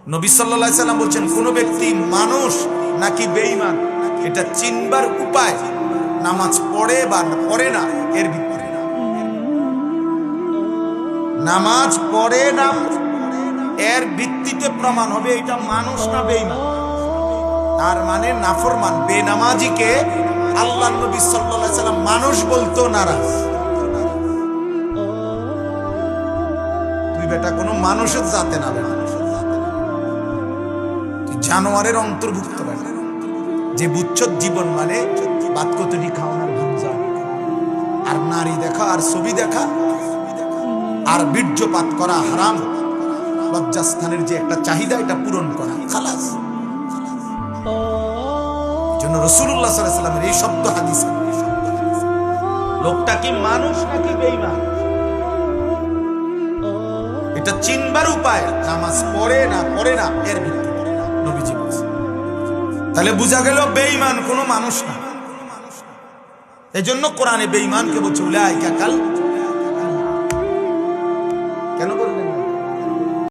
নবী সাল্লাল্লাহু আলাইহি সাল্লাম বলছেন, কোন ব্যক্তি মানুষ নাকি বেঈমান এটা চিনবার উপায় নামাজ পড়ে বা পড়ে না এর ভিত্তিতে। নামাজ পড়ে না এর ভিত্তিতে প্রমাণ হবে এটা মানুষ না বেঈমান। তার মানে নাফরমান বেনামাজিকে আল্লাহর নবী সাল্লাল্লাহু আলাইহি সাল্লাম মানুষ বলতো নারাজ। তুই বেটা কোনো মানুষের জাতে না, বেটা তুই জানোয়ারের অন্তর্ভুক্ত বেটা। যে বুচ্ছদ জীবন মানে বাদ কতটি খাওয়ানোর ভুঞ্জা আর নারী দেখা আর ছবি দেখা আর বীর্যপাত করা হারাম, লজ্জাস্থানের যে একটা চাহিদা এটা পূরণ করা, খালাস। জন্য রাসূলুল্লাহ সাল্লাল্লাহু আলাইহি ওয়াসাল্লামের এই শব্দ হাদিস, লোকটা কি মানুষ নাকি বেঈমান এটা চিনবার উপায় নামাজ পড়ে না এর ভিত্তিতে নবীজি বলেছেন। তাহলে বোঝা গেল বেঈমান কোনো মানুষ না। এজন্য কোরআনে বেঈমানকে বলছে উলাইকা কাল